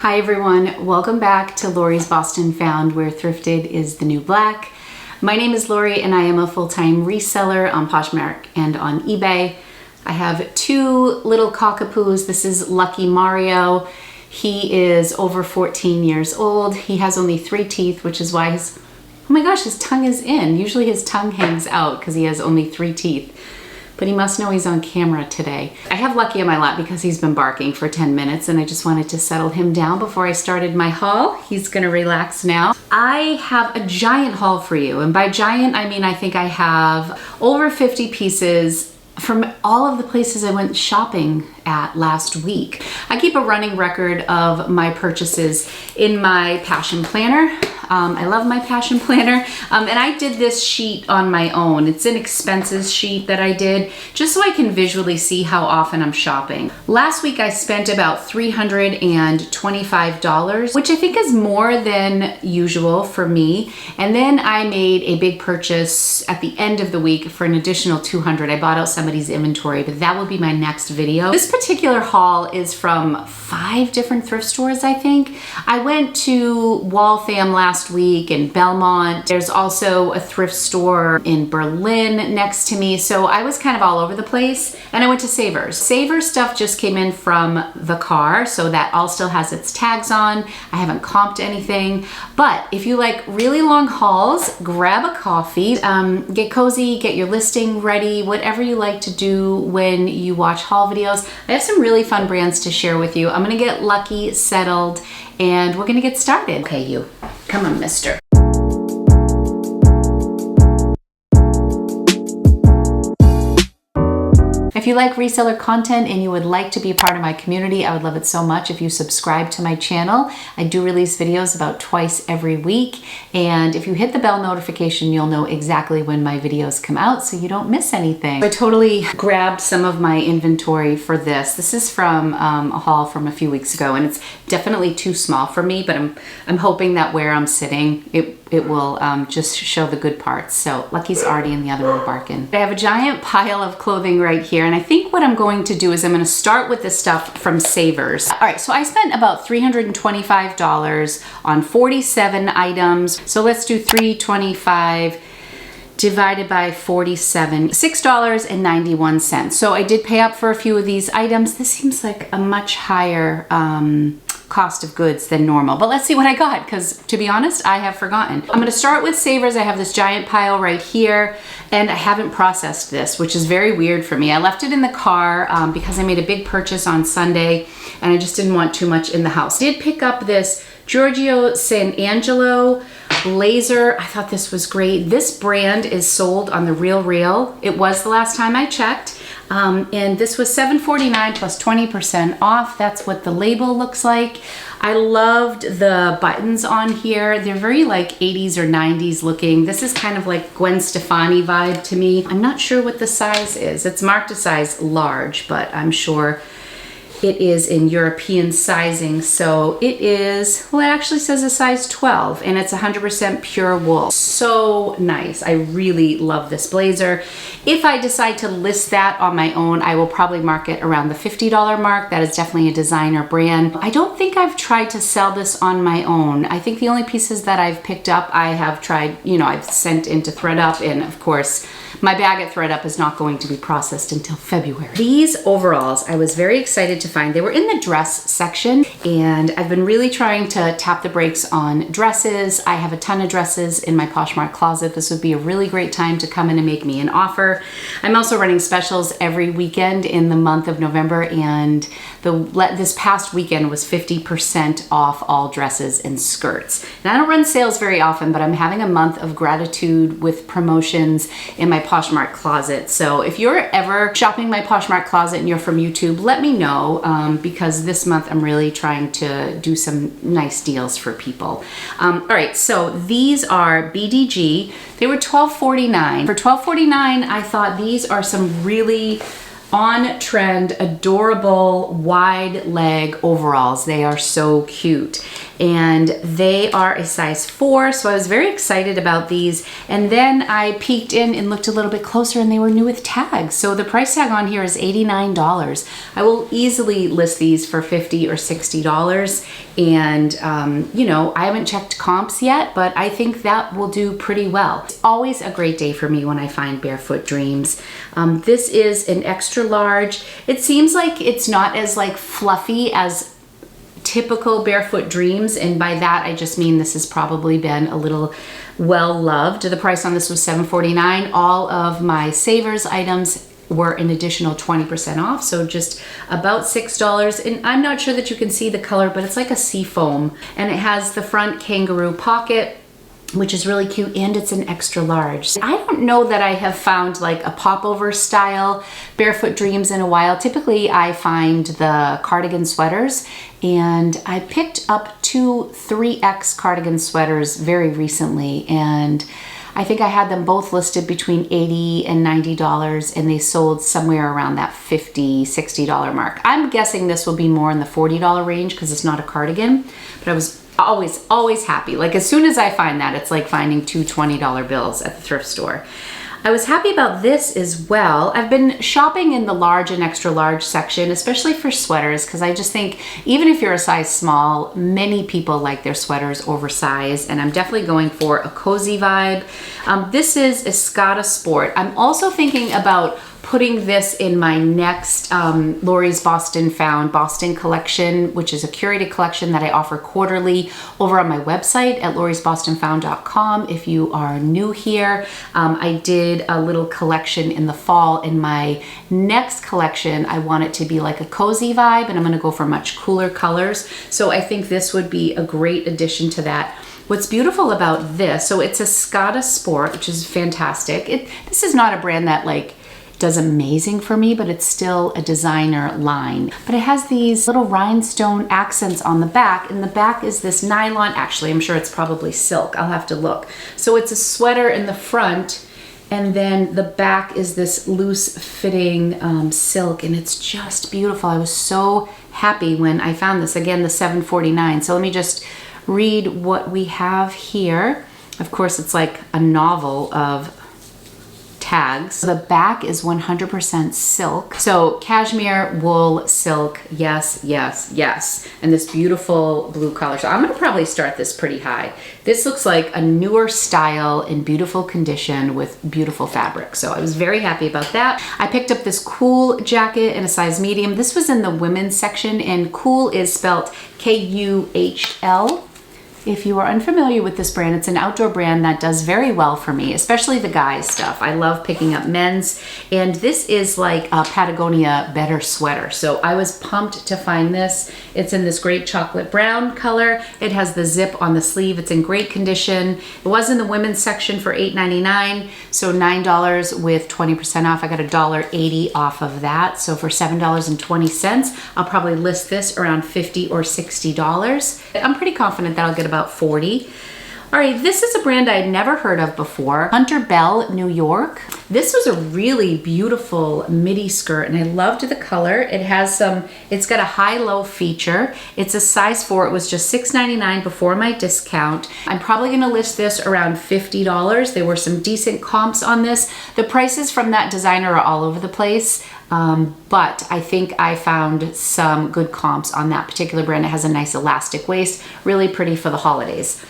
Hi everyone, welcome back to Lori's Boston Found, where thrifted is the new black. My name is Lori and I am a full-time reseller on Poshmark and on eBay. I have two little cockapoos. This is Lucky Mario. He is over 14 years old. He has only 3 teeth, which is why his tongue is in. Usually his tongue hangs out because he has only 3 teeth. But he must know he's on camera today. I have Lucky on my lap because he's been barking for 10 minutes and I just wanted to settle him down before I started my haul. He's gonna relax now. I have a giant haul for you. And by giant, I mean, I think I have over 50 pieces from all of the places I went shopping at last week. I keep a running record of my purchases in my passion planner. I love my passion planner. And I did this sheet on my own. It's an expenses sheet that I did just so I can visually see how often I'm shopping. Last week I spent about $325, which I think is more than usual for me. And then I made a big purchase at the end of the week for an additional $200. I bought out somebody's inventory, but that will be my next video. This particular haul is from 5 different thrift stores, I think. I went to Waltham last week in Belmont. There's also a thrift store in Berlin next to me. So I was kind of all over the place and I went to Savers. Savers stuff just came in from the car, so that all still has its tags on. I haven't comped anything, but if you like really long hauls, grab a coffee, get cozy, get your listing ready, whatever you like to do when you watch haul videos. I have some really fun brands to share with you. I'm gonna get Lucky settled and we're gonna get started. Okay, you, come on, mister. If you like reseller content and you would like to be a part of my community, I would love it so much if you subscribe to my channel. I do release videos about twice every week. And if you hit the bell notification, you'll know exactly when my videos come out so you don't miss anything. I totally grabbed some of my inventory for this. This is from a haul from a few weeks ago and it's definitely too small for me, but I'm hoping that where I'm sitting, it will just show the good parts. So Lucky's already in the other room barking. I have a giant pile of clothing right here. And I think what I'm going to do is I'm going to start with the stuff from Savers. All right, so I spent about $325 on 47 items. So let's do $325 divided by 47, $6.91. So I did pay up for a few of these items. This seems like a much higher cost of goods than normal, but let's see what I got, because to be honest, I have forgotten. I'm gonna start with Savers. I have this giant pile right here and I haven't processed this, which is very weird for me. I left it in the car because I made a big purchase on Sunday and I just didn't want too much in the house. I did pick up this Giorgio San Angelo blazer. I thought this was great. This brand is sold on the RealReal. It was the last time I checked. And this was $7.49 plus 20% off. That's what the label looks like. I loved the buttons on here. They're very like 80s or 90s looking. This is kind of like Gwen Stefani vibe to me. I'm not sure what the size is. It's marked a size large, but I'm sure it is in European sizing. So it is, well, it actually says a size 12 and it's 100% pure wool. So nice. I really love this blazer. If I decide to list that on my own, I will probably mark it around the $50 mark. That is definitely a designer brand. I don't think I've tried to sell this on my own. I think the only pieces that I've picked up, I have tried, I've sent into ThredUp, and of course, my bag at ThredUp is not going to be processed until February. These overalls, I was very excited to find. They were in the dress section, and I've been really trying to tap the brakes on dresses. I have a ton of dresses in my Poshmark closet. This would be a really great time to come in and make me an offer. I'm also running specials every weekend in the month of November, and this past weekend was 50% off all dresses and skirts. And I don't run sales very often, but I'm having a month of gratitude with promotions in my Poshmark closet. So if you're ever shopping my Poshmark closet and you're from YouTube, let me know because this month I'm really trying to do some nice deals for people. All right, so these are BDG. They were $12.49. For $12.49, I thought these are some really on trend, adorable wide leg overalls. They are so cute. And they are a size 4, so I was very excited about these. And then I peeked in and looked a little bit closer, and they were new with tags. So the price tag on here is $89. I will easily list these for $50 or $60. And you know, I haven't checked comps yet, but I think that will do pretty well. It's always a great day for me when I find barefoot dreams. This is an extra large. It seems like it's not as like fluffy as typical barefoot dreams, and by that I just mean this has probably been a little well loved. The price on this was $7.49. All of my savers items were an additional 20% off, so just about $6. And I'm not sure that you can see the color, but it's like a sea foam, and it has the front kangaroo pocket, which is really cute, and it's an extra large. I don't know that I have found like a popover style barefoot dreams in a while. Typically I find the cardigan sweaters, and I picked up 2 3X cardigan sweaters very recently, and I think I had them both listed between $80 and $90, and they sold somewhere around that $50, $60 mark. I'm guessing this will be more in the $40 range because it's not a cardigan, but I was always happy. Like as soon as I find that, it's like finding 2 $20 bills at the thrift store. I was happy about this as well. I've been shopping in the large and extra large section, especially for sweaters, because I just think even if you're a size small, many people like their sweaters oversized, and I'm definitely going for a cozy vibe. This is Escada Sport. I'm also thinking about putting this in my next Lori's Boston Found Boston collection, which is a curated collection that I offer quarterly over on my website at lorisbostonfound.com. If you are new here, I did a little collection in the fall. In my next collection, I want it to be like a cozy vibe, and I'm gonna go for much cooler colors. So I think this would be a great addition to that. What's beautiful about this, so it's a Escada Sport, which is fantastic. This is not a brand that like does amazing for me, but it's still a designer line. But it has these little rhinestone accents on the back, and the back is this nylon. Actually, I'm sure it's probably silk. I'll have to look. So it's a sweater in the front, and then the back is this loose fitting silk, and it's just beautiful. I was so happy when I found this. Again, the $7.49. So let me just read what we have here. Of course, it's like a novel of tags. The back is 100% silk. So cashmere, wool, silk, yes, yes, yes. And this beautiful blue color. So I'm gonna probably start this pretty high. This looks like a newer style in beautiful condition with beautiful fabric. So I was very happy about that. I picked up this Cool jacket in a size medium. This was in the women's section, and Cool is spelled K-U-H-L. If you are unfamiliar with this brand, it's an outdoor brand that does very well for me, especially the guys stuff. I love picking up men's, and this is like a Patagonia better sweater. So I was pumped to find this. It's in this great chocolate brown color. It has the zip on the sleeve. It's in great condition. It was in the women's section for $8.99, so $9 with 20% off. I got $1.80 off of that. So for $7.20, I'll probably list this around $50 or $60. I'm pretty confident that I'll get about 40. All right, this is a brand I'd never heard of before, Hunter Bell, New York. This was a really beautiful midi skirt, and I loved the color. It has some, it's got a high-low feature. It's a size 4. It was just $6.99 before my discount. I'm probably gonna list this around $50. There were some decent comps on this. The prices from that designer are all over the place. But I think I found some good comps on that particular brand. It has a nice elastic waist, really pretty for the holidays.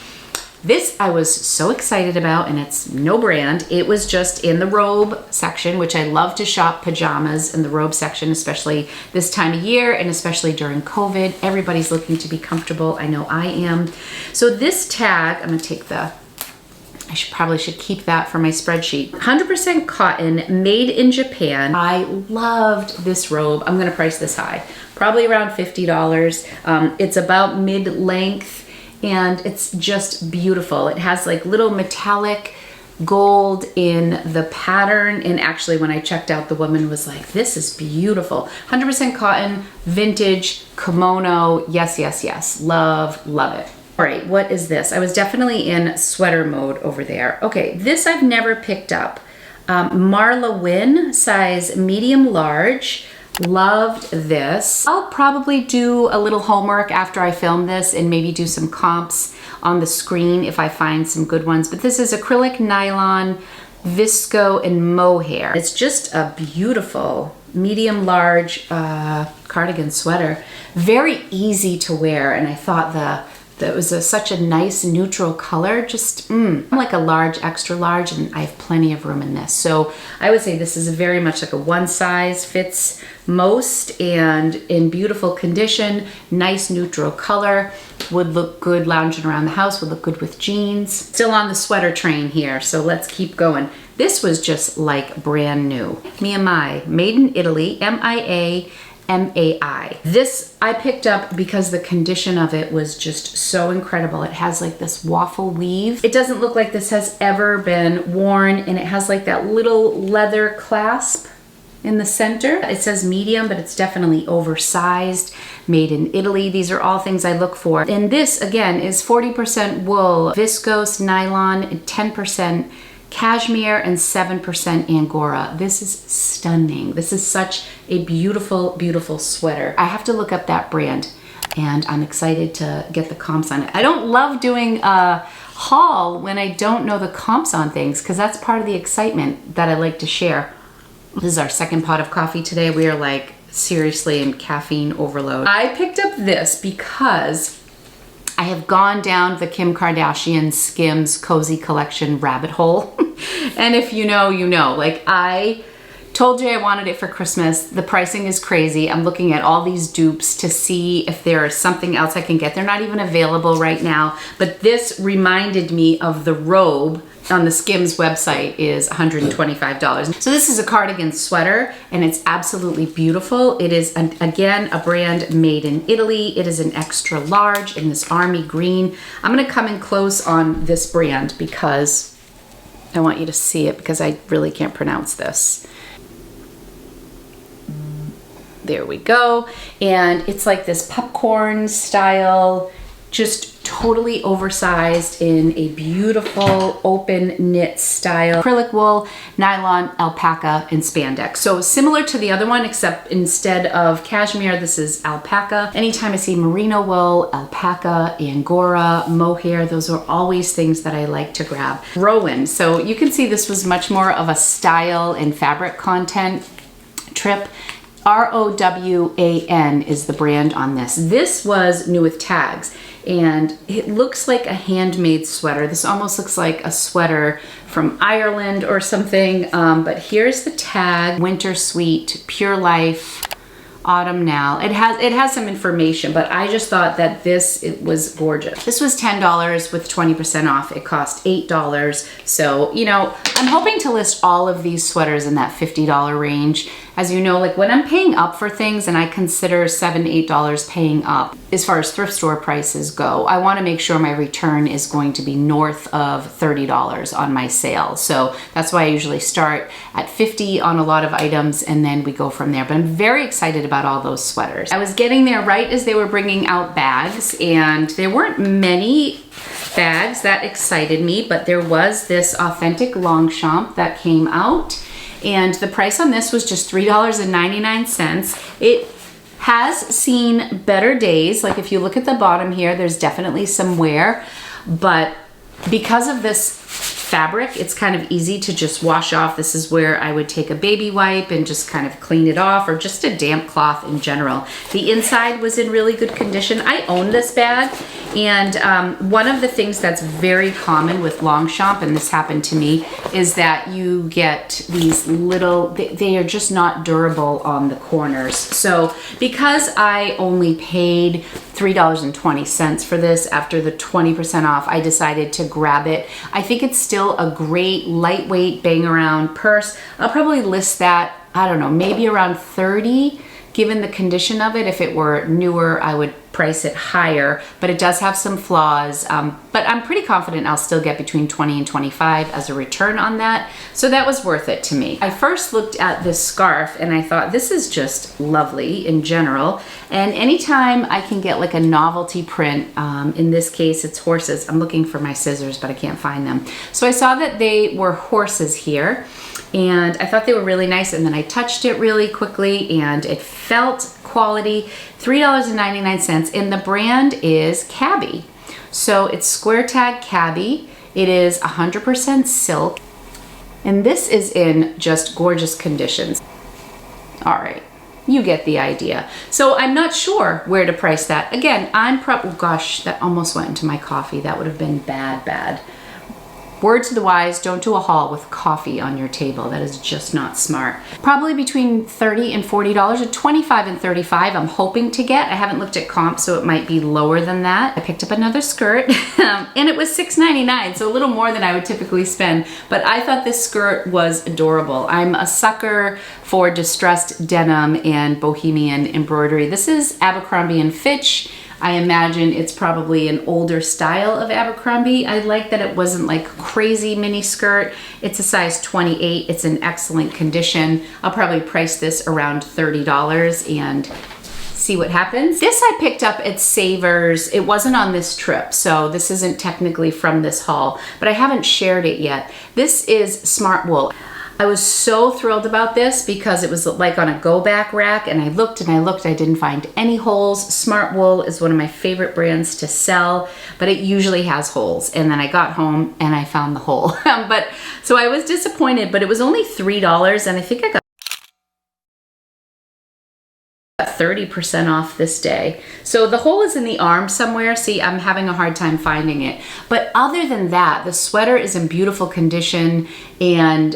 This I was so excited about, and it's no brand. It was just in the robe section, which I love to shop pajamas in the robe section, especially this time of year and especially during COVID. Everybody's looking to be comfortable. I know I am. So this tag, I'm gonna take the, I probably should keep that for my spreadsheet. 100% cotton, made in Japan. I loved this robe. I'm gonna price this high, probably around $50. It's about mid-length, and it's just beautiful. It has like little metallic gold in the pattern, and actually when I checked out, the woman was like, this is beautiful. 100% cotton, vintage, kimono, yes, yes, yes. Love, love it. All right, what is this? I was definitely in sweater mode over there. Okay, this I've never picked up. Marla Wynn, size medium large. Loved this. I'll probably do a little homework after I film this and maybe do some comps on the screen if I find some good ones. But this is acrylic, nylon, visco, and mohair. It's just a beautiful medium large cardigan sweater. Very easy to wear, and I thought that was such a nice neutral color. Just I'm like a large, extra large, and I have plenty of room in this. So I would say this is very much like a one size fits most, and in beautiful condition, nice neutral color. Would look good lounging around the house, would look good with jeans. Still on the sweater train here, so let's keep going. This was just like brand new. Miamai, made in Italy, MIAMAI. This I picked up because the condition of it was just so incredible. It has like this waffle weave. It doesn't look like this has ever been worn, and it has like that little leather clasp in the center. It says medium, but it's definitely oversized, made in Italy. These are all things I look for. And this again is 40% wool, viscose, nylon, 10% cashmere, and 7% Angora. This is stunning. This is such a beautiful, beautiful sweater. I have to look up that brand, and I'm excited to get the comps on it. I don't love doing a haul when I don't know the comps on things, because that's part of the excitement that I like to share. This is our second pot of coffee today. We are like seriously in caffeine overload. I picked up this because I have gone down the Kim Kardashian Skims Cozy Collection rabbit hole. And if you know, you know. Like, I told you I wanted it for Christmas. The pricing is crazy. I'm looking at all these dupes to see if there is something else I can get. They're not even available right now. But this reminded me of the robe on the Skims website is $125. So this is a cardigan sweater, and it's absolutely beautiful. It is, again, a brand made in Italy. It is an extra large in this army green. I'm gonna come in close on this brand because I want you to see it, because I really can't pronounce this. There we go. And it's like this popcorn style, just totally oversized in a beautiful open knit style. Acrylic wool, nylon, alpaca, and spandex. So similar to the other one, except instead of cashmere, this is alpaca. Anytime I see merino wool, alpaca, Angora, mohair, those are always things that I like to grab. Rowan. So you can see this was much more of a style and fabric content trip. ROWAN is the brand on this. This was new with tags, and it looks like a handmade sweater. This almost looks like a sweater from Ireland or something, but here's the tag: Winter Sweet, Pure Life, Autumn Now. It has some information, but I just thought that it was gorgeous. This was $10 with 20% off. It cost $8. So, you know, I'm hoping to list all of these sweaters in that $50 range. As you know, like when I'm paying up for things, and I consider $7, $8 paying up as far as thrift store prices go, I want to make sure my return is going to be north of $30 on my sale. So that's why I usually start at $50 on a lot of items, and then we go from there. But I'm very excited about all those sweaters. I was getting there right as they were bringing out bags, and there weren't many bags that excited me, but there was this authentic Longchamp that came out. And the price on this was just $3.99. It has seen better days. Like if you look at the bottom here, there's definitely some wear, but because of this fabric, it's kind of easy to just wash off. This is where I would take a baby wipe and just kind of clean it off, or just a damp cloth in general. The inside was in really good condition. I own this bag, and one of the things that's very common with Longchamp, and this happened to me, is that you get these little, they are just not durable on the corners. So because I only paid $3.20 for this after the 20% off, I decided to grab it. I think it's still a great lightweight bang around purse. I'll probably list that, I don't know, maybe around $30, given the condition of it. If it were newer, I would price it higher, but it does have some flaws. But I'm pretty confident I'll still get between $20 and $25 as a return on that. So that was worth it to me. I first looked at this scarf and I thought, this is just lovely in general. And anytime I can get like a novelty print, in this case it's horses. I'm looking for my scissors, but I can't find them. So I saw that they were horses here. and I thought they were really nice, and then I touched it really quickly and it felt quality. $3.99, and the brand is Cabby. So it's square tag Cabby. It is 100% silk, and this is in just gorgeous conditions. All right, you get the idea. So I'm not sure where to price that. Again, oh gosh, that almost went into my coffee. That would have been bad. Word to the wise, don't do a haul with coffee on your table. That is just not smart. Probably between $30 and $40, or $25 and $35 I'm hoping to get. I haven't looked at comps, so it might be lower than that. I picked up another skirt and it was $6.99, so a little more than I would typically spend, but I thought this skirt was adorable. I'm a sucker for distressed denim and bohemian embroidery. This is Abercrombie & Fitch. I imagine it's probably an older style of Abercrombie. I like that it wasn't like crazy mini skirt. It's a size 28. It's in excellent condition. I'll probably price this around $30 and see what happens. This I picked up at Savers. It wasn't on this trip, so this isn't technically from this haul, but I haven't shared it yet. This is Smart Wool. I was so thrilled about this because it was like on a go back rack, and I looked and I looked, I didn't find any holes. Smart Wool is one of my favorite brands to sell, but it usually has holes. And then I got home and I found the hole. So I was disappointed, but it was only $3, and I think I got 30% off this day. So the hole is in the arm somewhere. See, I'm having a hard time finding it. But other than that, the sweater is in beautiful condition, and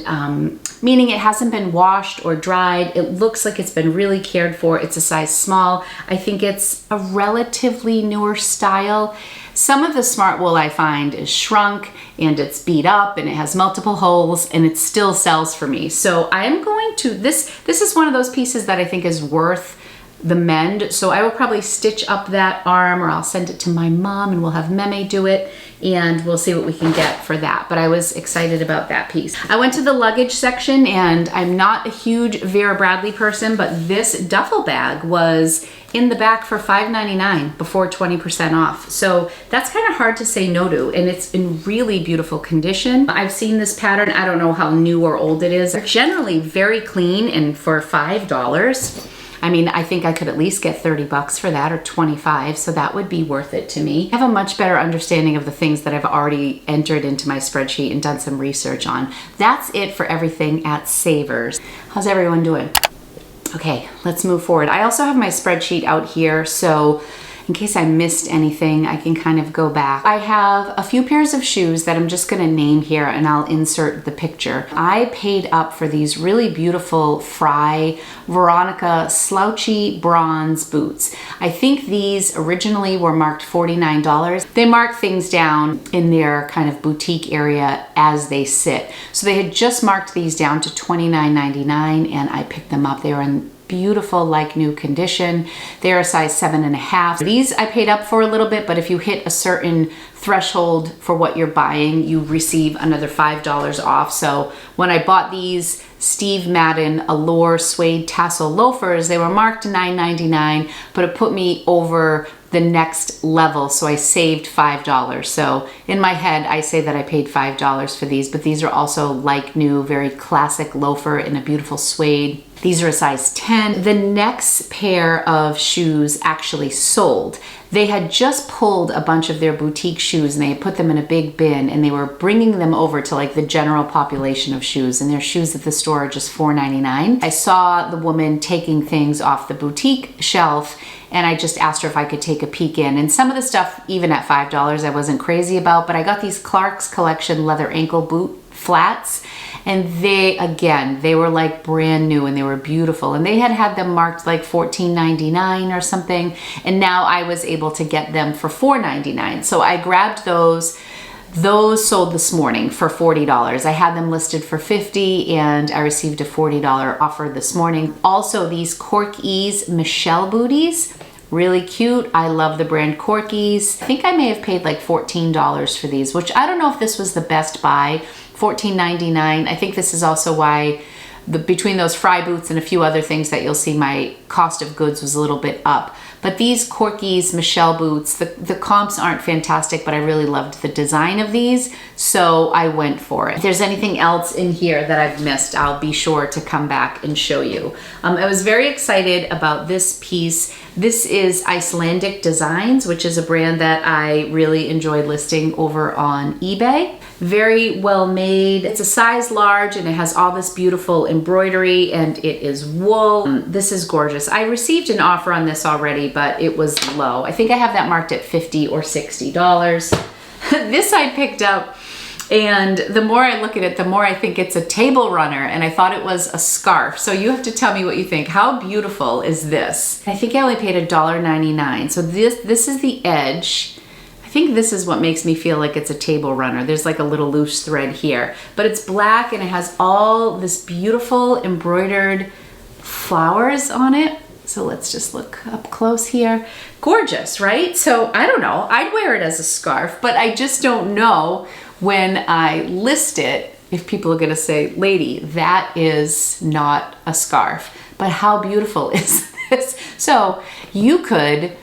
meaning it hasn't been washed or dried. It looks like it's been really cared for. It's a size small. I think it's a relatively newer style. Some of the Smart Wool I find is shrunk and it's beat up and it has multiple holes, and it still sells for me. So I am going to, this is one of those pieces that I think is worth the mend. So I will probably stitch up that arm, or I'll send it to my mom and we'll have Meme do it, and we'll see what we can get for that. But I was excited about that piece. I went to the luggage section, and I'm not a huge Vera Bradley person, but this duffel bag was in the back for $5.99 before 20% off. So that's kind of hard to say no to, and it's in really beautiful condition. I've seen this pattern. I don't know how new or old it is. They're generally very clean, and for $5, I mean, I think I could at least get 30 bucks for that, or 25, so that would be worth it to me. I have a much better understanding of the things that I've already entered into my spreadsheet and done some research on. That's it for everything at Savers. How's everyone doing? Okay, let's move forward. I also have my spreadsheet out here, so in case I missed anything, I can kind of go back. I have a few pairs of shoes that I'm just gonna name here, and I'll insert the picture. I paid up for these really beautiful Frye Veronica slouchy bronze boots. I think these originally were marked $49. They mark things down in their kind of boutique area as they sit. So they had just marked these down to $29.99, and I picked them up. They were in beautiful, like new condition. They're a size 7.5. These I paid up for a little bit, but if you hit a certain threshold for what you're buying, you receive another $5 off. So when I bought these Steve Madden Allure suede tassel loafers, they were marked $9.99, but it put me over the next level, so I saved $5. So in my head, I say that I paid $5 for these, but these are also like new, very classic loafer in a beautiful suede. These are a size 10. The next pair of shoes actually sold. They had just pulled a bunch of their boutique shoes, and they had put them in a big bin, and they were bringing them over to like the general population of shoes, and their shoes at the store are just $4.99. I saw the woman taking things off the boutique shelf, and I just asked her if I could take a peek in. And some of the stuff, even at $5, I wasn't crazy about, but I got these Clark's Collection leather ankle boot flats, and they were like brand new, and they were beautiful, and they had them marked like $14.99 or something, and now I was able to get them for $4.99. So I grabbed those. Those sold this morning for $40. I had them listed for $50, and I received a $40 offer this morning. Also, these Corky's Michelle booties, really cute. I love the brand Corky's. I think I may have paid like $14 for these, which I don't know if this was the best buy. $14.99. I think this is also why between those Frye boots and a few other things that you'll see, my cost of goods was a little bit up. But these Corky's Michelle boots, the comps aren't fantastic, but I really loved the design of these, so I went for it. If there's anything else in here that I've missed, I'll be sure to come back and show you. I was very excited about this piece. This is Icelandic Designs, which is a brand that I really enjoyed listing over on eBay. Very well made. It's a size large and it has all this beautiful embroidery and it is wool. This is gorgeous. I received an offer on this already, but it was low. I think I have that marked at $50 or $60. This I picked up, and the more I look at it, the more I think it's a table runner, and I thought it was a scarf. So you have to tell me what you think. How beautiful is this? I think I only paid $1.99. So this is the edge. I think this is what makes me feel like it's a table runner. There's like a little loose thread here, but it's black and it has all this beautiful embroidered flowers on it. So let's just look up close here. Gorgeous, right? So I don't know, I'd wear it as a scarf, but I just don't know when I list it if people are gonna say, lady, that is not a scarf. But how beautiful is this? So you could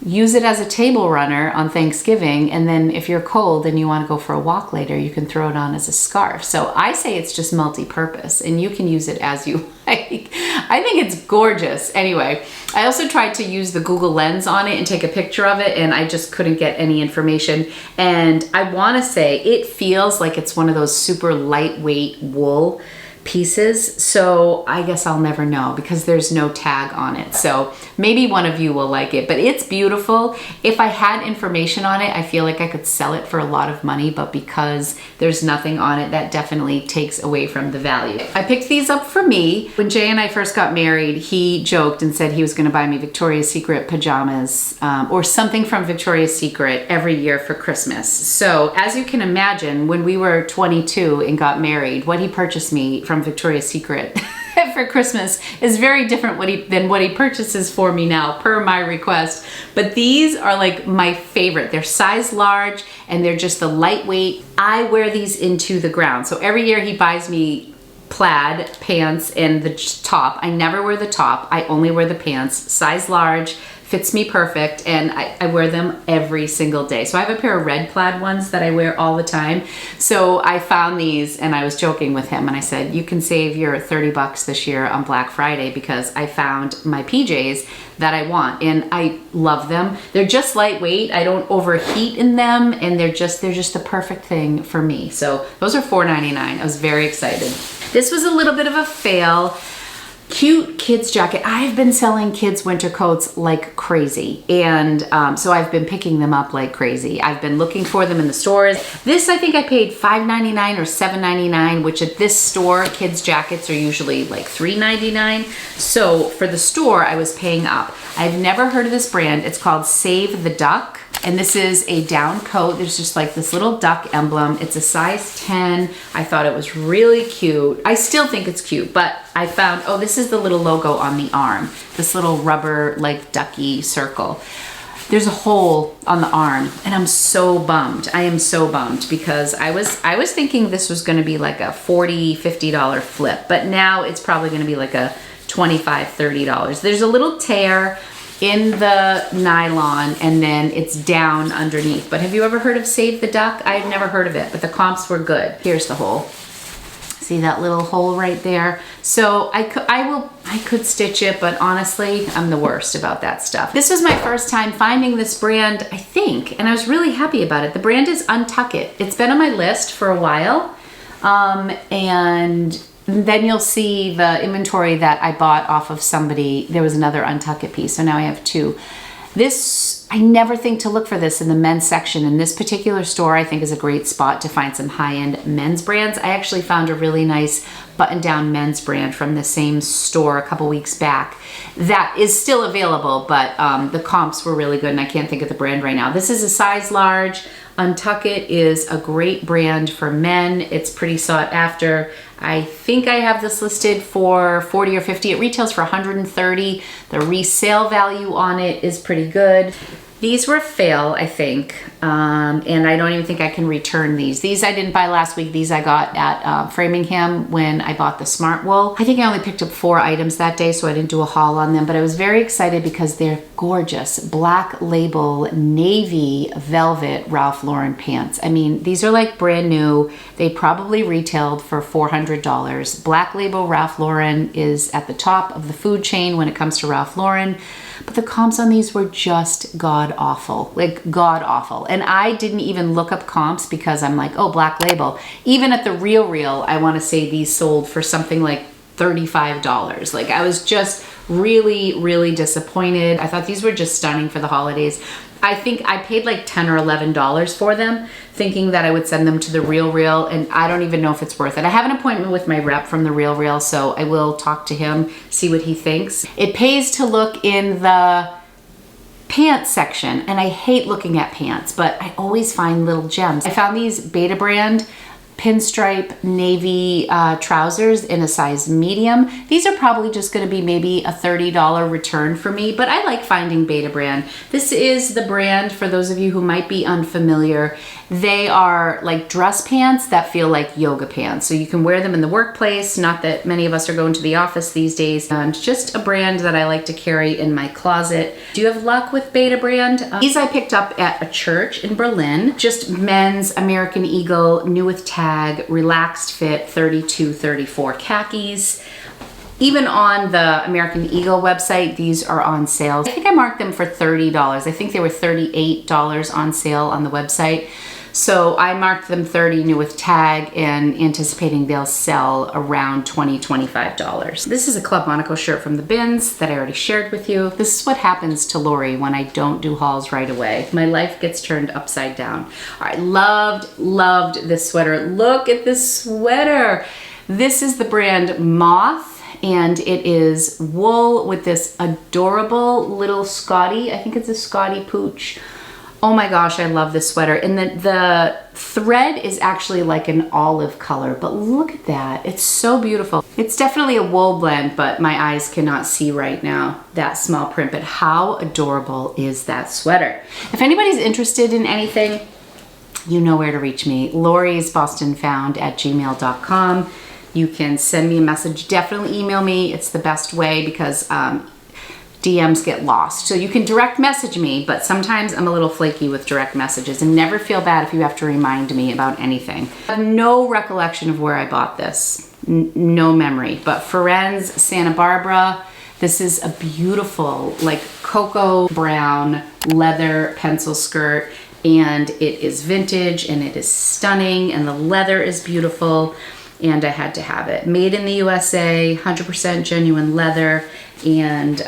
use it as a table runner on Thanksgiving, and then if you're cold and you want to go for a walk later, you can throw it on as a scarf. So I say it's just multi-purpose and you can use it as you like. I think it's gorgeous. Anyway, I also tried to use the Google Lens on it and take a picture of it, and I just couldn't get any information. And I want to say it feels like it's one of those super lightweight wool pieces, so I guess I'll never know because there's no tag on it. So maybe one of you will like it, but it's beautiful. If I had information on it, I feel like I could sell it for a lot of money, but because there's nothing on it, that definitely takes away from the value. I picked these up for me. When Jay and I first got married, he joked and said he was going to buy me Victoria's Secret pajamas or something from Victoria's Secret every year for Christmas. So as you can imagine, when we were 22 and got married, what he purchased me from Victoria's Secret for Christmas is very different than what he purchases for me now, per my request. But these are like my favorite. They're size large and they're just the lightweight. I wear these into the ground. So every year he buys me plaid pants and the top. I never wear the top. I only wear the pants. Size large, fits me perfect, and I wear them every single day. So I have a pair of red plaid ones that I wear all the time. So I found these and I was joking with him and I said, you can save your 30 bucks this year on Black Friday because I found my PJs that I want and I love them. They're just lightweight. I don't overheat in them and they're just the perfect thing for me. So those are $4.99. I was very excited. This was a little bit of a fail. Cute kids jacket. I've been selling kids winter coats like crazy, and so I've been picking them up like crazy. I've been looking for them in the stores. This I think I paid $5.99 or $7.99, which at this store kids jackets are usually like $3.99. So for the store I was paying up. I've never heard of this brand. It's called Save the Duck. And this is a down coat. There's just like this little duck emblem. It's a size 10. I thought it was really cute. I still think it's cute, but I found, oh, this is the little logo on the arm. This little rubber like ducky circle. There's a hole on the arm and I'm so bummed. I am so bummed because I was thinking this was gonna be like a $40, $50 flip, but now it's probably gonna be like a $25, $30. There's a little tear in the nylon and then it's down underneath. But have you ever heard of Save the Duck? I've never heard of it, but the comps were good. Here's the hole. See that little hole right there? So I could stitch it, but honestly, I'm the worst about that stuff. This was my first time finding this brand, I think, and I was really happy about it. The brand is Untuck It. It's been on my list for a while, and then you'll see the inventory that I bought off of somebody. There was another Untuck It piece, so now I have two. This, I never think to look for this in the men's section. In this particular store, I think is a great spot to find some high-end men's brands. I actually found a really nice button-down men's brand from the same store a couple weeks back that is still available, but the comps were really good and I can't think of the brand right now. This is a size large. Untuck It is a great brand for men. It's pretty sought after. I think I have this listed for 40 or 50. It retails for 130. The resale value on it is pretty good. These were a fail, I think, and I don't even think I can return these. These I didn't buy last week. These I got at Framingham when I bought the Smart Wool. I think I only picked up 4 items that day, so I didn't do a haul on them, but I was very excited because they're gorgeous. Black label, navy, velvet Ralph Lauren pants. I mean, these are like brand new. They probably retailed for $400. Black label Ralph Lauren is at the top of the food chain when it comes to Ralph Lauren. But the comps on these were just god awful, like god awful. And I didn't even look up comps because I'm like, oh, Black Label. Even at the Real, I want to say these sold for something like $35. Like I was just really, really disappointed. I thought these were just stunning for the holidays. I think I paid like $10 or $11 for them, thinking that I would send them to the Real, and I don't even know if it's worth it. I have an appointment with my rep from the Real, so I will talk to him, see what he thinks. It pays to look in the pants section, and I hate looking at pants, but I always find little gems. I found these Beta brand pinstripe navy trousers in a size medium. These are probably just going to be maybe a $30 return for me, but I like finding Beta brand. This is the brand, for those of you who might be unfamiliar. They are like dress pants that feel like yoga pants. So you can wear them in the workplace. Not that many of us are going to the office these days. It's just a brand that I like to carry in my closet. Do you have luck with Beta brand? These I picked up at a church in Berlin. Just men's American Eagle, new with tag, relaxed fit, 32-34 khakis. Even on the American Eagle website, these are on sale. I think I marked them for $30. I think they were $38 on sale on the website. So I marked them $30 new with tag and anticipating they'll sell around $20, $25. This is a Club Monaco shirt from the bins that I already shared with you. This is what happens to Lori when I don't do hauls right away. My life gets turned upside down. All right, loved this sweater. Look at this sweater. This is the brand Moth, and it is wool with this adorable little Scotty. I think it's a Scotty pooch. Oh my gosh, I love this sweater. And the thread is actually like an olive color, but look at that. It's so beautiful. It's definitely a wool blend, but my eyes cannot see right now that small print, but how adorable is that sweater? If anybody's interested in anything, you know where to reach me. LORIBOSTONFOUND@gmail.com. You can send me a message. Definitely email me. It's the best way because DMs get lost. So you can direct message me, but sometimes I'm a little flaky with direct messages, and never feel bad if you have to remind me about anything. I have no recollection of where I bought this. No memory, but Ferenz, Santa Barbara. This is a beautiful like cocoa brown leather pencil skirt, and it is vintage and it is stunning, and the leather is beautiful, and I had to have it. Made in the USA, 100% genuine leather, and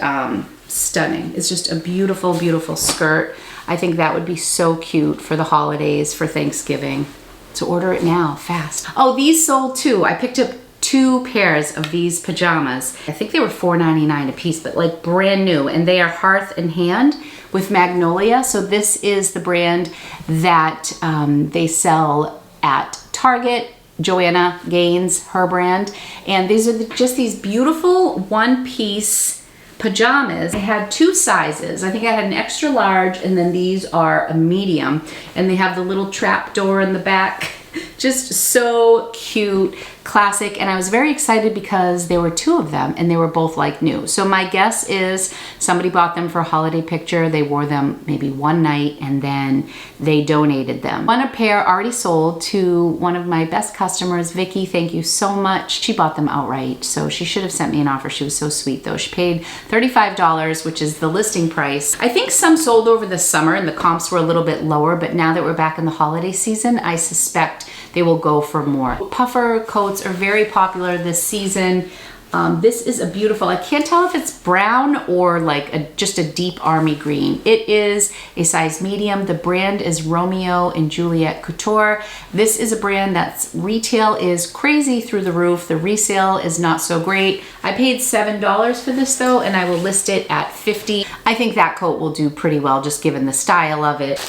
stunning. It's just a beautiful, beautiful skirt. I think that would be so cute for the holidays, for Thanksgiving. So order it now, fast. Oh, these sold too. I picked up 2 pairs of these pajamas. I think they were $4.99 a piece, but like brand new, and they are Hearth and Hand with Magnolia. So this is the brand that they sell at Target. Joanna Gaines, her brand. And these are just these beautiful one-piece pajamas. I had 2 sizes. I think I had an extra large, and then these are a medium, and they have the little trap door in the back. Just so cute, classic, and I was very excited because there were 2 of them and they were both like new. So my guess is somebody bought them for a holiday picture. They wore them maybe one night and then they donated them. One pair already sold to one of my best customers, Vicky. Thank you so much. She bought them outright, so she should have sent me an offer. She was so sweet though. She paid $35, which is the listing price. I think some sold over the summer and the comps were a little bit lower, but now that we're back in the holiday season, I suspect they will go for more. Puffer coats are very popular this season. This is a beautiful, I can't tell if it's brown or like just a deep army green. It is a size medium. The brand is Romeo and Juliet Couture. This is a brand that's retail is crazy through the roof. The resale is not so great. I paid $7 for this though, and I will list it at $50. I think that coat will do pretty well just given the style of it.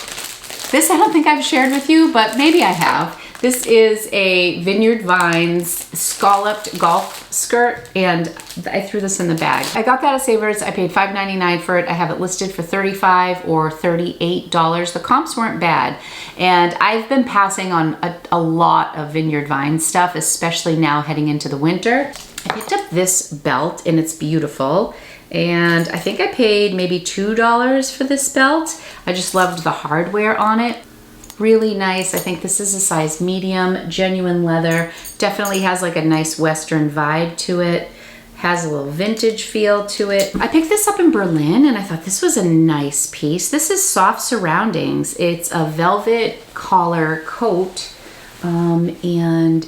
This I don't think I've shared with you, but maybe I have. This is a Vineyard Vines scalloped golf skirt, and I threw this in the bag. I got that at Savers. I paid $5.99 for it. I have it listed for $35 or $38. The comps weren't bad, and I've been passing on a lot of Vineyard Vines stuff, especially now heading into the winter. I picked up this belt, and it's beautiful. And I think I paid maybe $2 for this belt. I just loved the hardware on it. Really nice. I think this is a size medium, genuine leather. Definitely has like a nice Western vibe to it. Has a little vintage feel to it. I picked this up in Berlin and I thought this was a nice piece. This is soft surroundings. It's a velvet collar coat and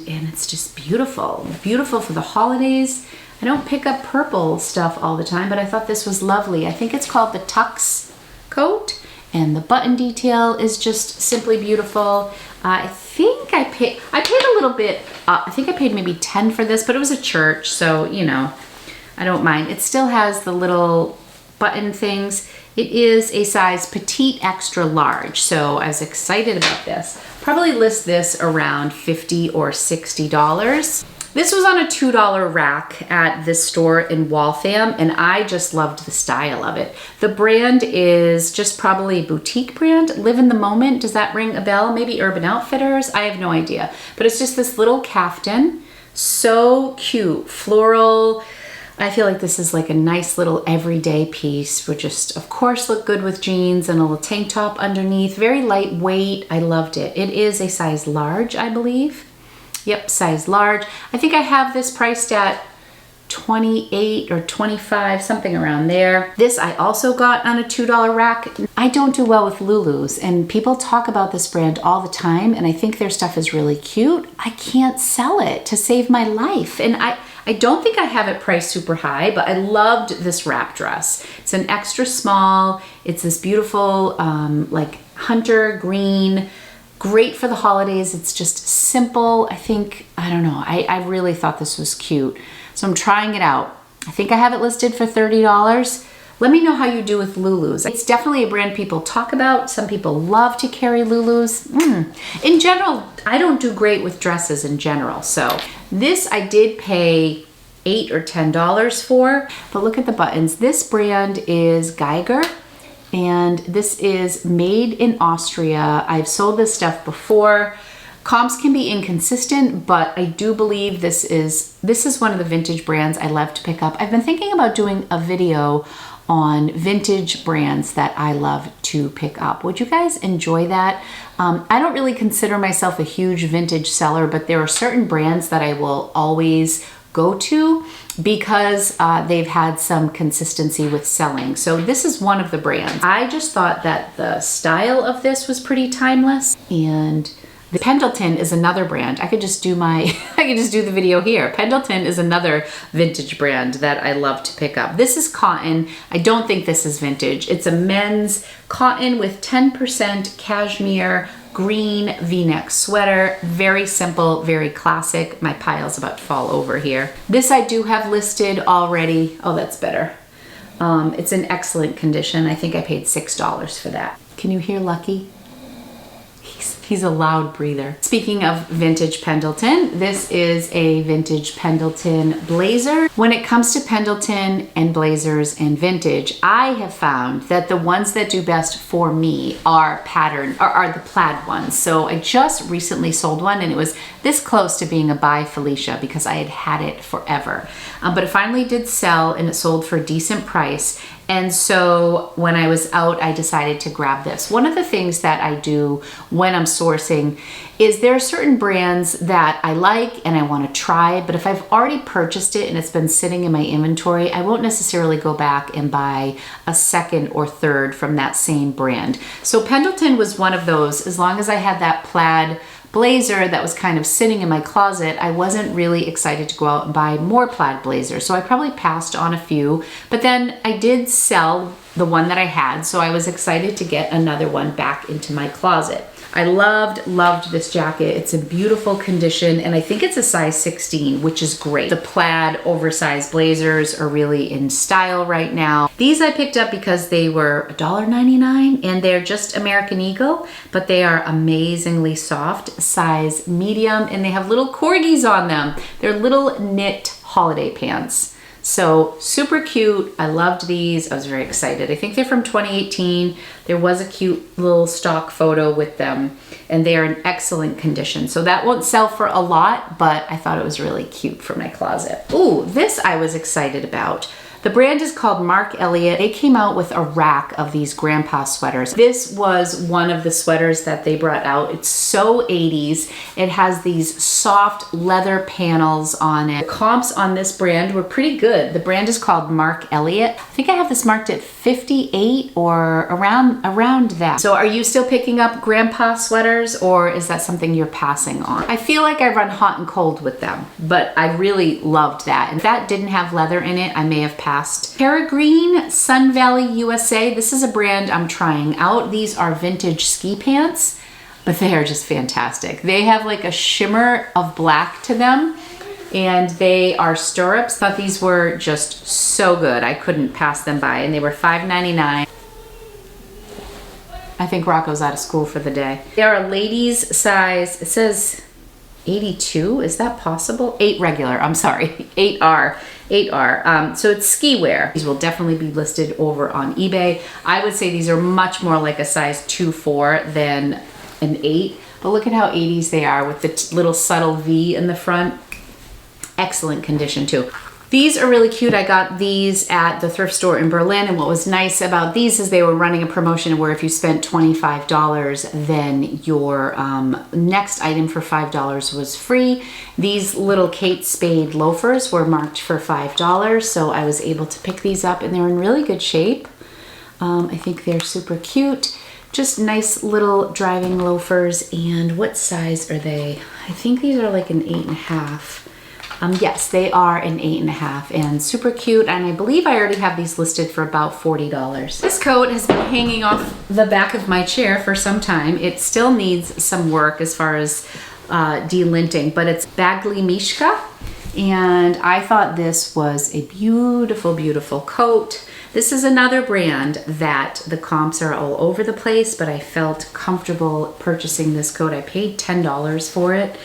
it's just beautiful. Beautiful for the holidays. I don't pick up purple stuff all the time, but I thought this was lovely. I think it's called the Tux coat. And the button detail is just simply beautiful. I think I paid a little bit, I think I paid maybe 10 for this, but it was a church, so, you know, I don't mind. It still has the little button things. It is a size petite extra large, so I was excited about this. Probably list this around $50 or $60. This was on a $2 rack at this store in Waltham, and I just loved the style of it. The brand is just probably a boutique brand. Live in the Moment, does that ring a bell? Maybe Urban Outfitters, I have no idea. But it's just this little caftan, so cute, floral. I feel like this is like a nice little everyday piece. Would just, of course, look good with jeans and a little tank top underneath. Very lightweight, I loved it. It is a size large, I believe. Yep, size large. I think I have this priced at 28 or 25, something around there. This I also got on a $2 rack. I don't do well with Lulus, and people talk about this brand all the time, and I think their stuff is really cute. I can't sell it to save my life, and I don't think I have it priced super high, but I loved this wrap dress. It's an extra small. It's this beautiful like hunter green. Great for the holidays. It's just simple. I think, I don't know, I really thought this was cute. So I'm trying it out. I think I have it listed for $30. Let me know how you do with Lulus. It's definitely a brand people talk about. Some people love to carry Lulus. In general, I don't do great with dresses in general. So this I did pay $8 or $10 for, but look at the buttons. This brand is Geiger. And this is made in Austria. I've sold this stuff before. Comps can be inconsistent, but I do believe this is one of the vintage brands I love to pick up. I've been thinking about doing a video on vintage brands that I love to pick up. Would you guys enjoy that? I don't really consider myself a huge vintage seller, but there are certain brands that I will always go to because they've had some consistency with selling. So this is one of the brands. I just thought that the style of this was pretty timeless. And the Pendleton is another brand. I could just do the video here. Pendleton is another vintage brand that I love to pick up. This is cotton. I don't think this is vintage. It's a men's cotton with 10% cashmere green v-neck sweater. Very simple, very classic. My pile's about to fall over here. This I do have listed already. Oh, that's better. It's in excellent condition. I think I paid $6 for that. Can you hear Lucky? He's a loud breather. Speaking of vintage Pendleton, this is a vintage Pendleton blazer. When it comes to Pendleton and blazers and vintage, I have found that the ones that do best for me are the plaid ones. So I just recently sold one and it was this close to being a buy Felicia because I had had it forever. But it finally did sell and it sold for a decent price. And so when I was out, I decided to grab this. One of the things that I do when I'm sourcing is there are certain brands that I like and I want to try, but if I've already purchased it and it's been sitting in my inventory, I won't necessarily go back and buy a second or third from that same brand. So Pendleton was one of those. As long as I had that plaid blazer that was kind of sitting in my closet, I wasn't really excited to go out and buy more plaid blazers. So I probably passed on a few, but then I did sell the one that I had. So I was excited to get another one back into my closet. I loved this jacket. It's in beautiful condition, and I think it's a size 16, which is great. The plaid oversized blazers are really in style right now. These I picked up because they were $1.99, and they're just American Eagle, but they are amazingly soft, size medium, and they have little corgis on them. They're little knit holiday pants. So super cute. I loved these. I was very excited. I think they're from 2018. There was a cute little stock photo with them, and they are in excellent condition. So that won't sell for a lot, but I thought it was really cute for my closet. Ooh, this I was excited about. The brand is called Mark Elliott. They came out with a rack of these grandpa sweaters. This was one of the sweaters that they brought out. It's so 80s. It has these soft leather panels on it. The comps on this brand were pretty good. The brand is called Mark Elliott. I think I have this marked at 58 or around that. So are you still picking up grandpa sweaters, or is that something you're passing on? I feel like I run hot and cold with them, but I really loved that. And if that didn't have leather in it, I may have passed. Peregrine Sun Valley USA. This is a brand I'm trying out. These are vintage ski pants, but they are just fantastic. They have like a shimmer of black to them, and they are stirrups. Thought these were just so good. I couldn't pass them by, and they were $5.99. I think Rocco's out of school for the day. They are a ladies size. It says 82. Is that possible? 8 regular. I'm sorry. 8R. 8R. So it's ski wear. These will definitely be listed over on eBay. I would say these are much more like a size 2-4 than an 8. But look at how 80s they are with the little subtle V in the front. Excellent condition too. These are really cute. I got these at the thrift store in Berlin, and what was nice about these is they were running a promotion where if you spent $25, then your next item for $5 was free. These little Kate Spade loafers were marked for $5, so I was able to pick these up, and they're in really good shape. I think they're super cute. Just nice little driving loafers. And what size are they? I think these are like an 8.5. Yes, they are an 8.5 and super cute. And I believe I already have these listed for about $40. This coat has been hanging off the back of my chair for some time. It still needs some work as far as delinting, but it's Bagley Mishka. And I thought this was a beautiful, beautiful coat. This is another brand that the comps are all over the place, but I felt comfortable purchasing this coat. I paid $10 for it.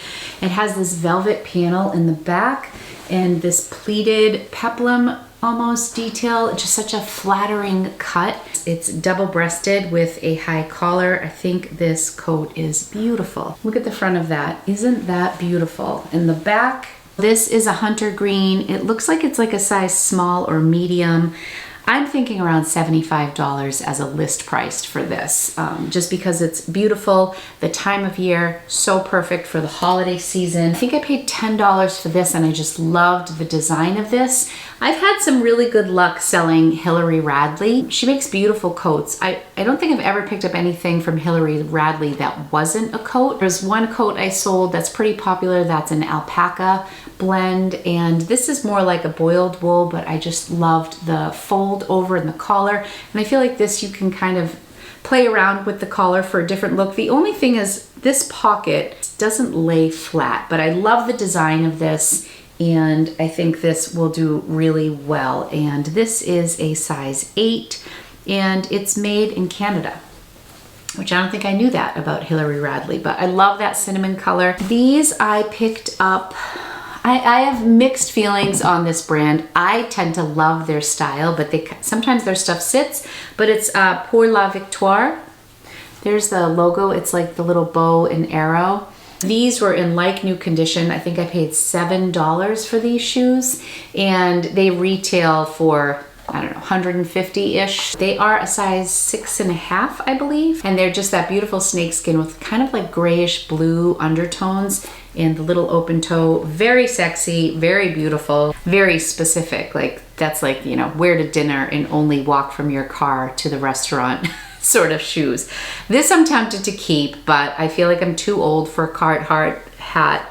It has this velvet panel in the back and this pleated peplum almost detail. Just such a flattering cut. It's double-breasted with a high collar. I think this coat is beautiful. Look at the front of that. Isn't that beautiful? In the back, this is a hunter green. It looks like it's like a size small or medium. I'm thinking around $75 as a list price for this, just because it's beautiful, the time of year, so perfect for the holiday season. I think I paid $10 for this, and I just loved the design of this. I've had some really good luck selling Hillary Radley. She makes beautiful coats. I don't think I've ever picked up anything from Hillary Radley that wasn't a coat. There's one coat I sold that's pretty popular, that's an alpaca blend, and this is more like a boiled wool, but I just loved the fold over in the collar, and I feel like this you can kind of play around with the collar for a different look. The only thing is this pocket doesn't lay flat, but I love the design of this, and I think this will do really well. And this is a size 8, and it's made in Canada, which I don't think I knew that about Hillary Radley, but I love that cinnamon color. These I picked up. I have mixed feelings on this brand. I tend to love their style, but sometimes their stuff sits, but it's Pour la Victoire. There's the logo. It's like the little bow and arrow. These were in like new condition. I think I paid $7 for these shoes, and they retail for, I don't know, 150-ish. They are a size 6.5, I believe. And they're just that beautiful snakeskin with kind of like grayish blue undertones and the little open toe. Very sexy, very beautiful, very specific. Like that's like, you know, wear to dinner and only walk from your car to the restaurant sort of shoes. This I'm tempted to keep, but I feel like I'm too old for a Carhartt hat.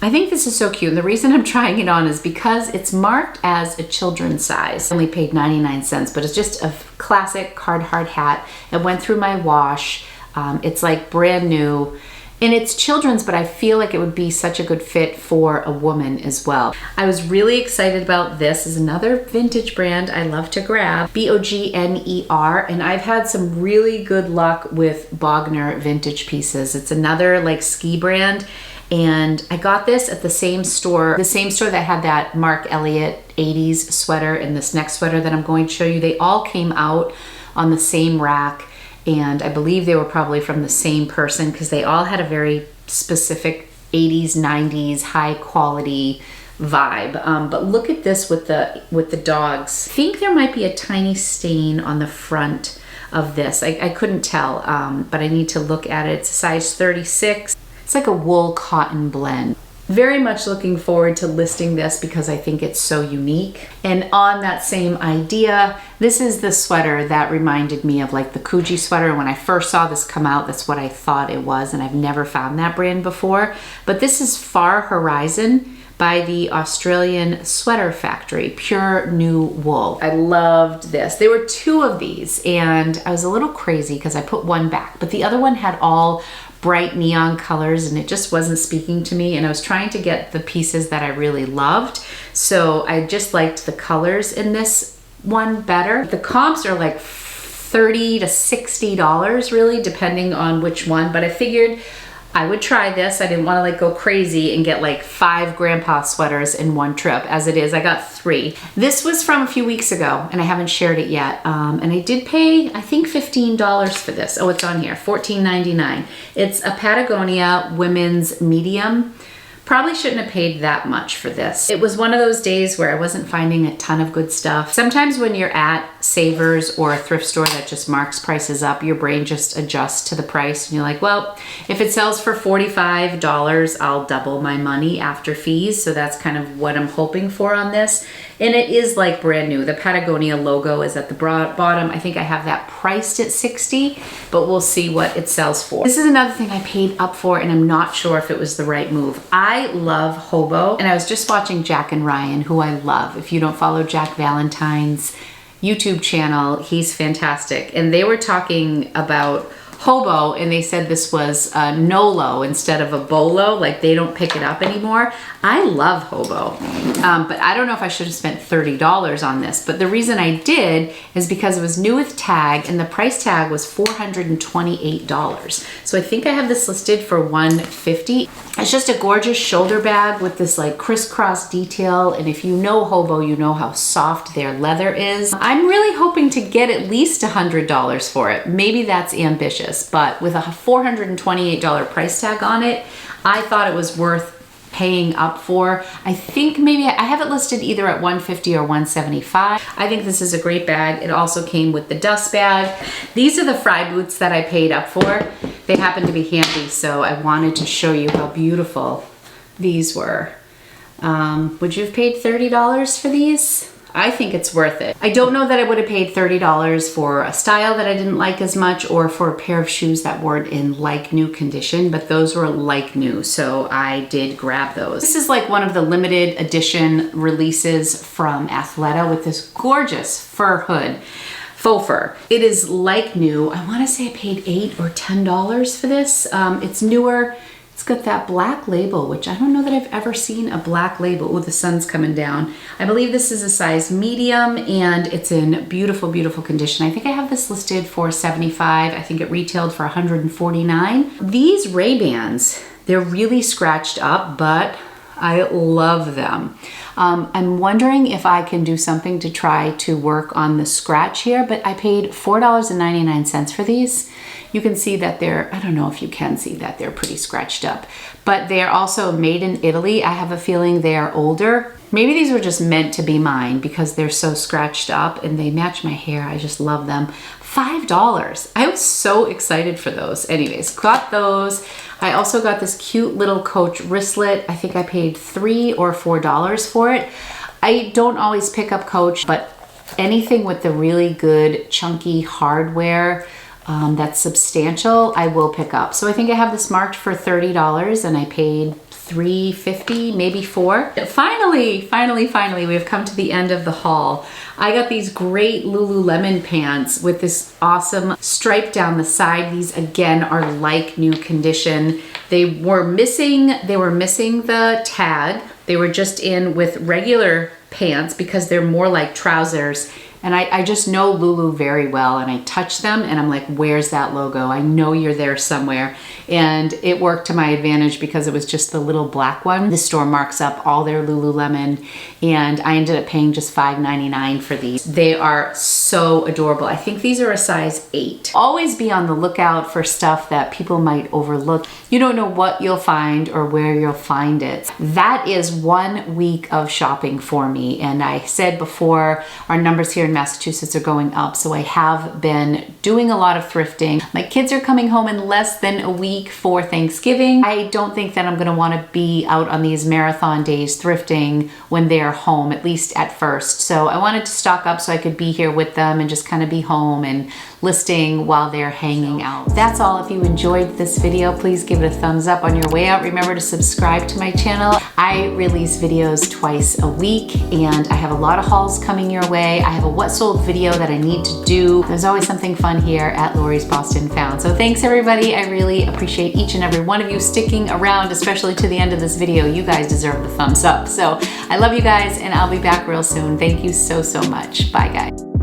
I think this is so cute, and the reason I'm trying it on is because it's marked as a children's size. I only paid 99 cents, but it's just a classic Carhartt hat. It went through my wash. It's like brand new. And it's children's, but I feel like it would be such a good fit for a woman as well. I was really excited about this. Is another vintage brand I love to grab, Bogner, and I've had some really good luck with Bogner vintage pieces. It's another like ski brand, and I got this at the same store that had that Mark Elliott 80s sweater and this next sweater that I'm going to show you. They all came out on the same rack. And I believe they were probably from the same person because they all had a very specific 80s, 90s, high quality vibe. But look at this with the dogs. I think there might be a tiny stain on the front of this. I couldn't tell, but I need to look at it. It's a size 36. It's like a wool cotton blend. Very much looking forward to listing this because I think it's so unique. And on that same idea, this is the sweater that reminded me of like the Coogee sweater. When I first saw this come out, that's what I thought it was, and I've never found that brand before. But this is Far Horizon by the Australian Sweater Factory, pure new wool. I loved this. There were two of these, and I was a little crazy because I put one back, but the other one had all bright neon colors and it just wasn't speaking to me, and I was trying to get the pieces that I really loved, so I just liked the colors in this one better. The comps are like $30 to $60 really, depending on which one, but I figured I would try this. I didn't want to like go crazy and get like 5 grandpa sweaters in one trip. As it is, I got 3. This was from a few weeks ago and I haven't shared it yet. And I did pay, I think $15 for this. Oh, it's on here, $14.99. It's a Patagonia women's medium. Probably shouldn't have paid that much for this. It was one of those days where I wasn't finding a ton of good stuff. Sometimes when you're at Savers or a thrift store that just marks prices up, your brain just adjusts to the price and you're like, well, if it sells for $45, I'll double my money after fees. So that's kind of what I'm hoping for on this. And it is like brand new. The Patagonia logo is at the bottom. I think I have that priced at $60, but we'll see what it sells for. This is another thing I paid up for and I'm not sure if it was the right move. I love Hobo, and I was just watching Jack and Ryan, who I love. If you don't follow Jack Valentine's YouTube channel, he's fantastic. And they were talking about Hobo, and they said this was a Nolo instead of a Bolo, like they don't pick it up anymore. I love Hobo, but I don't know if I should have spent $30 on this, but the reason I did is because it was new with tag and the price tag was $428. So I think I have this listed for $150. It's just a gorgeous shoulder bag with this like crisscross detail, and if you know Hobo, you know how soft their leather is. I'm really hoping to get at least $100 for it. Maybe that's ambitious, but with a $428 price tag on it, I thought it was worth paying up for. I think maybe I have it listed either at $150 or $175. I think this is a great bag. It also came with the dust bag. These are the Fry boots that I paid up for. They happen to be handy, so I wanted to show you how beautiful these were. Would you have paid $30 for these? I think it's worth it. I don't know that I would have paid $30 for a style that I didn't like as much or for a pair of shoes that weren't in like new condition, but those were like new, so I did grab those. This is like one of the limited edition releases from Athleta with this gorgeous fur hood. Faux fur. It is like new. I want to say I paid $8 or $10 for this. It's newer. It's got that black label, which I don't know that I've ever seen a black label. Oh, the sun's coming down. I believe this is a size medium and it's in beautiful, beautiful condition. I think I have this listed for $75. I think it retailed for $149. These Ray-Bans, they're really scratched up, but I love them. I'm wondering if I can do something to try to work on the scratch here, but I paid $4.99 for these. You can see that they're, I don't know if you can see that they're pretty scratched up, but they're also made in Italy. I have a feeling they are older. Maybe these were just meant to be mine because they're so scratched up and they match my hair. I just love them. $5. I was so excited for those. Anyways, got those. I also got this cute little Coach wristlet. I think I paid $3 or $4 for it. I don't always pick up Coach, but anything with the really good chunky hardware that's substantial, I will pick up. So I think I have this marked for $30 and I paid $3.50, maybe $4. Finally, we have come to the end of the haul. I got these great Lululemon pants with this awesome stripe down the side. These again are like new condition. They were missing the tag. They were just in with regular pants because they're more like trousers. And I just know Lulu very well, and I touch them and I'm like, where's that logo? I know you're there somewhere. And it worked to my advantage because it was just the little black one. The store marks up all their Lululemon, and I ended up paying just $5.99 for these. They are so adorable. I think these are a size 8. Always be on the lookout for stuff that people might overlook. You don't know what you'll find or where you'll find it. That is 1 week of shopping for me. And I said before, our numbers here in Massachusetts are going up, so I have been doing a lot of thrifting. My kids are coming home in less than a week for Thanksgiving. I don't think that I'm gonna wanna be out on these marathon days thrifting when they're home, at least at first. So I wanted to stock up so I could be here with them and just kind of be home and listing while they're hanging out. That's all. If you enjoyed this video, please give it a thumbs up on your way out. Remember to subscribe to my channel. I release videos twice a week, and I have a lot of hauls coming your way. I have a what sold video that I need to do. There's always something fun here at Lori's Boston Found. So thanks everybody. I really appreciate each and every one of you sticking around, especially to the end of this video. You guys deserve the thumbs up. So I love you guys, and I'll be back real soon. Thank you so much. Bye guys.